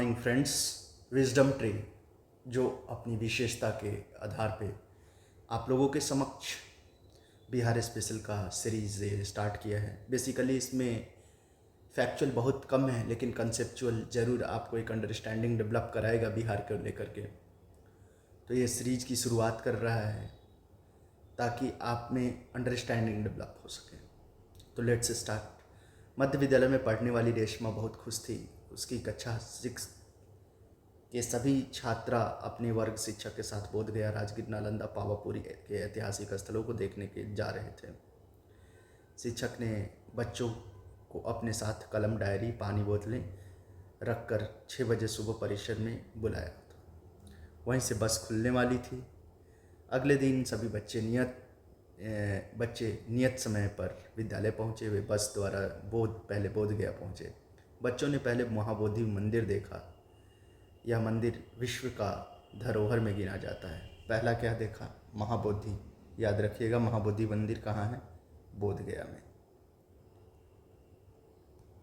Morning friends. Wisdom tree जो अपनी विशेषता के आधार पे आप लोगों के समक्ष बिहार स्पेशल का सीरीज़ स्टार्ट किया है। बेसिकली इसमें फैक्चुअल बहुत कम है, लेकिन कंसेप्चुअल ज़रूर आपको एक अंडरस्टैंडिंग डेवलप कराएगा बिहार को लेकर के। तो ये सीरीज की शुरुआत कर रहा है ताकि आप में अंडरस्टैंडिंग डेवलप हो सके। तो लेट्स स्टार्ट। मध्य विद्यालय में पढ़ने वाली रेशमा बहुत खुश थी। उसकी कक्षा 6 के सभी छात्रा अपने वर्ग शिक्षक के साथ बोधगया, राजगीर, नालंदा, पावापुरी के ऐतिहासिक स्थलों को देखने के जा रहे थे। शिक्षक ने बच्चों को अपने साथ कलम, डायरी, पानी बोतलें रखकर 6 बजे सुबह परिसर में बुलाया था। वहीं से बस खुलने वाली थी। अगले दिन सभी बच्चे नियत समय पर विद्यालय पहुँचे। वे बस द्वारा पहले बोधगया पहुँचे। बच्चों ने पहले महाबोधि मंदिर देखा। यह मंदिर विश्व का धरोहर में गिना जाता है। पहला क्या देखा? महाबोधि। याद रखिएगा, महाबोधि मंदिर कहाँ है? बोधगया में।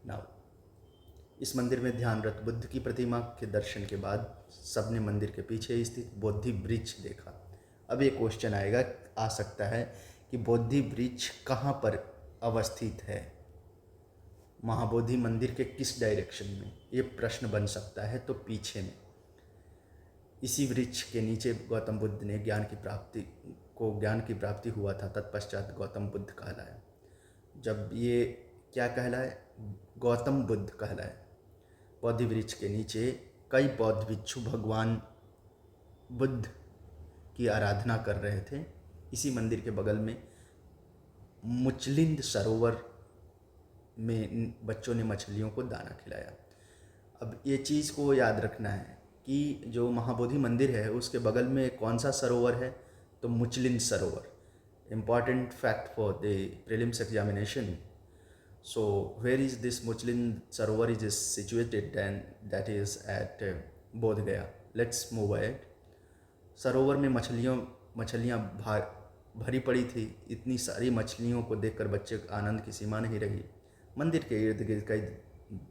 नाउ इस मंदिर में ध्यानरत बुद्ध की प्रतिमा के दर्शन के बाद सबने मंदिर के पीछे स्थित बोधि वृक्ष देखा। अब ये क्वेश्चन आ सकता है कि बोधि वृक्ष कहाँ पर अवस्थित है, महाबोधि मंदिर के किस डायरेक्शन में? ये प्रश्न बन सकता है। तो पीछे में, इसी वृक्ष के नीचे गौतम बुद्ध ने ज्ञान की प्राप्ति हुआ था। तत्पश्चात गौतम बुद्ध कहलाया। जब ये क्या कहलाए? गौतम बुद्ध कहलाए। बोधि वृक्ष के नीचे कई बौद्ध भिक्षु भगवान बुद्ध की आराधना कर रहे थे। इसी मंदिर के बगल में मुचलिंद सरोवर में बच्चों ने मछलियों को दाना खिलाया। अब ये चीज़ को याद रखना है कि जो महाबोधि मंदिर है उसके बगल में कौन सा सरोवर है? तो Muchalinda Sarovar. Important fact for the prelims examination. So where is this Muchalinda Sarovar is situated? And that is at Bodhgaya. Let's move ahead. सरोवर में मछलियाँ भरी पड़ी थी। इतनी सारी मछलियों को देखकर बच्चे को आनंद की सीमा नहीं रही। मंदिर के इर्द गिर्द कई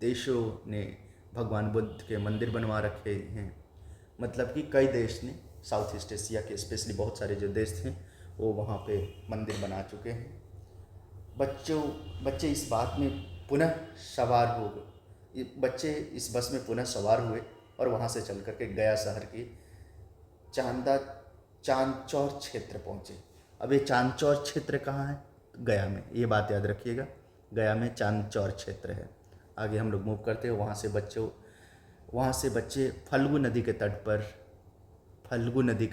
देशों ने भगवान बुद्ध के मंदिर बनवा रखे हैं। मतलब कि कई देश ने, साउथ ईस्ट एशिया के स्पेशली बहुत सारे जो देश थे वो वहाँ पे मंदिर बना चुके हैं। बच्चे इस बात में पुनः सवार हो गए। बच्चे इस बस में पुनः सवार हुए और वहाँ से चल करके गया शहर के चांदचौर क्षेत्र पहुँचे। अब ये चांदचौर क्षेत्र कहाँ है? गया में। ये बात याद रखिएगा, गया में चांदचौर क्षेत्र है। आगे हम लोग मूव करते हैं। वहाँ से बच्चे फल्गु नदी के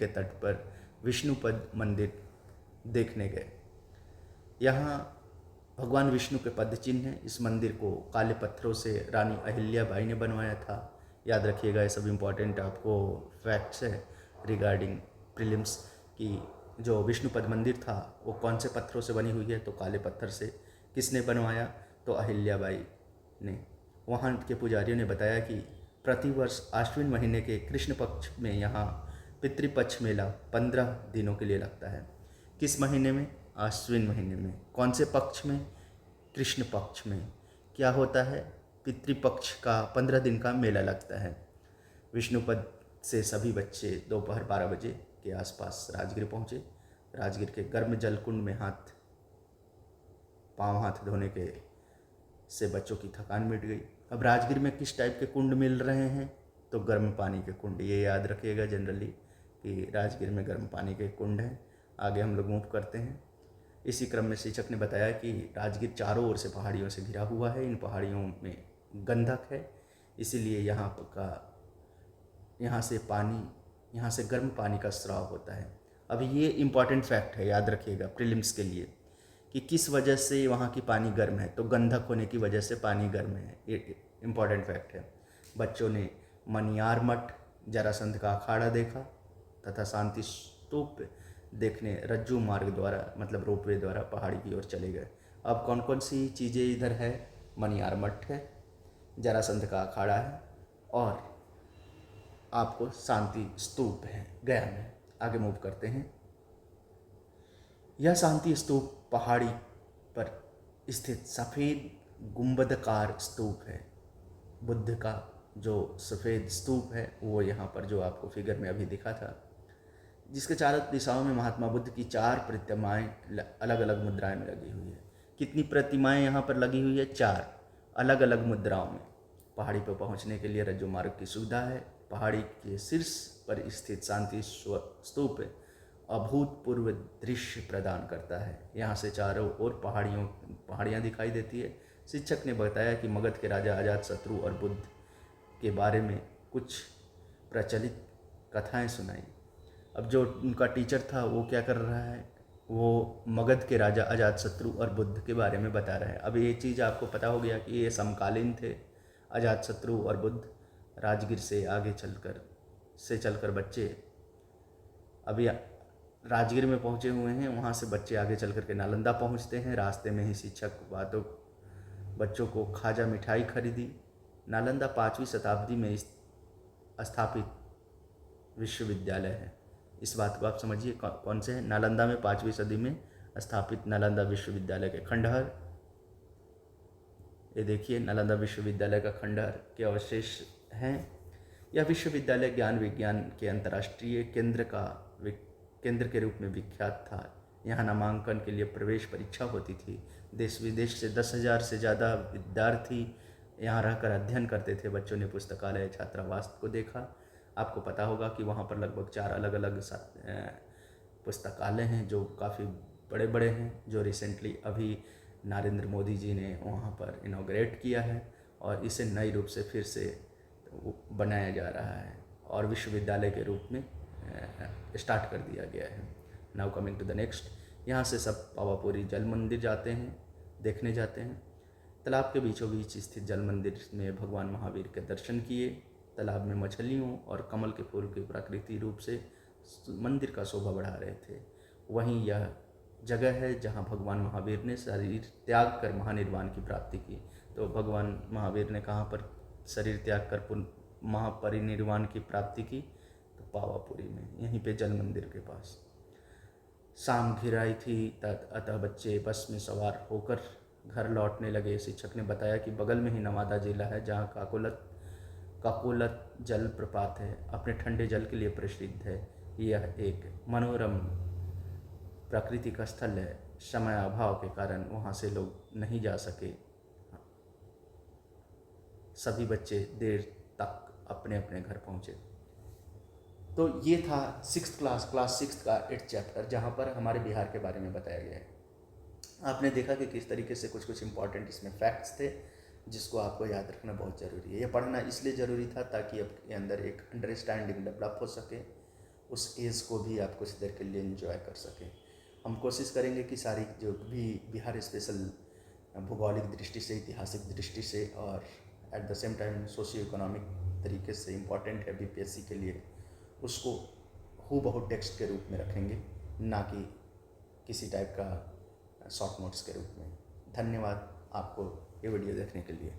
तट पर विष्णुपद मंदिर देखने गए। यहाँ भगवान विष्णु के पद चिन्ह हैं। इस मंदिर को काले पत्थरों से रानी अहिल्याबाई ने बनवाया था। याद रखिएगा, ये सब इम्पॉर्टेंट आपको फैक्ट्स है रिगार्डिंग प्रीलिम्स की जो विष्णुपद मंदिर था वो कौन से पत्थरों से बनी हुई है? तो काले पत्थर से। किसने बनवाया? तो अहिल्याबाई ने। वहाँ के पुजारियों ने बताया कि प्रतिवर्ष आश्विन महीने के कृष्ण पक्ष में यहाँ पितृपक्ष मेला 15 दिनों के लिए लगता है। किस महीने में? आश्विन महीने में। कौन से पक्ष में? कृष्ण पक्ष में। क्या होता है? पितृपक्ष का 15 दिन का मेला लगता है। विष्णुपद से सभी बच्चे दोपहर 12 बजे के आसपास राजगीर पहुँचे। राजगीर के गर्म जल कुंड में पाँव हाथ धोने के से बच्चों की थकान मिट गई। अब राजगीर में किस टाइप के कुंड मिल रहे हैं? तो गर्म पानी के कुंड। ये याद रखिएगा जनरली कि राजगीर में गर्म पानी के कुंड हैं। आगे हम लोग मूव करते हैं। इसी क्रम में शिक्षक ने बताया कि राजगीर चारों ओर से पहाड़ियों से घिरा हुआ है। इन पहाड़ियों में गंधक है, इसीलिए यहाँ से गर्म पानी का स्राव होता है। अब ये इम्पॉर्टेंट फैक्ट है, याद रखिएगा प्रीलिम्स के लिए, कि किस वजह से वहाँ की पानी गर्म है? तो गंधक होने की वजह से पानी गर्म है। ये इम्पॉर्टेंट फैक्ट है। बच्चों ने मनियार मठ, जरासंध का अखाड़ा देखा तथा शांति स्तूप देखने रज्जू मार्ग द्वारा, मतलब रोपवे द्वारा पहाड़ी की ओर चले गए। अब कौन कौन सी चीज़ें इधर है? मनियार मठ है, जरासंध का अखाड़ा है और आपको शांति स्तूप है गया में। आगे मूव करते हैं। यह शांति स्तूप पहाड़ी पर स्थित सफ़ेद गुंबदकार स्तूप है। बुद्ध का जो सफ़ेद स्तूप है वो यहाँ पर जो आपको फिगर में अभी दिखा था, जिसके चारों दिशाओं में महात्मा बुद्ध की 4 प्रतिमाएँ अलग अलग मुद्राएं में लगी हुई है। कितनी प्रतिमाएं यहाँ पर लगी हुई है? 4 अलग अलग मुद्राओं में। पहाड़ी पर पहुँचने के लिए रज्जु मार्ग की सुविधा है। पहाड़ी के शीर्ष पर स्थित शांति स्तूप अभूतपूर्व दृश्य प्रदान करता है। यहाँ से चारों ओर पहाड़ियाँ दिखाई देती है। शिक्षक ने बताया कि मगध के राजा अजातशत्रु और बुद्ध के बारे में कुछ प्रचलित कथाएं सुनाई। अब जो उनका टीचर था वो क्या कर रहा है? वो मगध के राजा अजातशत्रु और बुद्ध के बारे में बता रहा है। अब ये चीज़ आपको पता हो गया कि ये समकालीन थे। अजातशत्रु और बुद्ध राजगीर से आगे चलकर बच्चे अभी राजगीर में पहुँचे हुए हैं। वहाँ से बच्चे आगे चल कर के नालंदा पहुँचते हैं। रास्ते में ही शिक्षक बच्चों को खाजा मिठाई खरीदी। नालंदा 5वीं शताब्दी में स्थापित विश्वविद्यालय है। इस बात को आप समझिए कौन से है। नालंदा में 5वीं सदी में स्थापित नालंदा विश्वविद्यालय के खंडहर, ये देखिए नालंदा विश्वविद्यालय का खंडहर के अवशेष हैं। यह विश्वविद्यालय ज्ञान विज्ञान के अंतर्राष्ट्रीय केंद्र के रूप में विख्यात था। यहाँ नामांकन के लिए प्रवेश परीक्षा होती थी। देश विदेश से 10,000 से ज़्यादा विद्यार्थी यहाँ रहकर अध्ययन करते थे। बच्चों ने पुस्तकालय छात्रावास को देखा। आपको पता होगा कि वहाँ पर लगभग 4 अलग अलग पुस्तकालय हैं जो काफ़ी बड़े बड़े हैं, जो रिसेंटली अभी नरेंद्र मोदी जी ने वहाँ पर इनॉग्रेट किया है और इसे नए रूप से फिर से बनाया जा रहा है और विश्वविद्यालय के रूप में स्टार्ट कर दिया गया है। Now coming to the next, यहाँ से सब पावापुरी जल मंदिर देखने जाते हैं। तालाब के बीचों बीच स्थित जल मंदिर में भगवान महावीर के दर्शन किए। तालाब में मछलियों और कमल के फूल के प्राकृतिक रूप से मंदिर का शोभा बढ़ा रहे थे। वहीं यह जगह है जहाँ भगवान महावीर ने शरीर त्याग कर महानिर्वाण की प्राप्ति की। तो भगवान महावीर ने कहाँ पर शरीर त्याग कर महापरिनिर्वाण की प्राप्ति की? तो पावापुरी में, यहीं पे जल मंदिर के पास। शाम घिराई थी, अतः बच्चे बस में सवार होकर घर लौटने लगे। शिक्षक ने बताया कि बगल में ही नवादा जिला है जहाँ काकोलत जल प्रपात है, अपने ठंडे जल के लिए प्रसिद्ध है। यह एक मनोरम प्राकृतिक स्थल है। समय अभाव के कारण वहाँ से लोग नहीं जा सके। सभी बच्चे देर तक अपने अपने घर पहुँचे। तो ये था क्लास 6 का 8th चैप्टर, जहाँ पर हमारे बिहार के बारे में बताया गया है। आपने देखा कि किस तरीके से कुछ इम्पॉर्टेंट इसमें फैक्ट्स थे जिसको आपको याद रखना बहुत ज़रूरी है। ये पढ़ना इसलिए ज़रूरी था ताकि आपके अंदर एक अंडरस्टैंडिंग डेवलप हो सके, उस एज को भी आप कुछ देर के लिए एंजॉय कर सकें। हम कोशिश करेंगे कि सारी जो भी बिहार स्पेशल भौगोलिक दृष्टि से, ऐतिहासिक दृष्टि से और at the same time socio economic तरीके से इम्पॉर्टेंट है बीपीएससी के लिए, उसको हूबहू टेक्स्ट के रूप में रखेंगे, ना कि किसी टाइप का शॉर्ट नोट्स के रूप में। धन्यवाद आपको ये वीडियो देखने के लिए।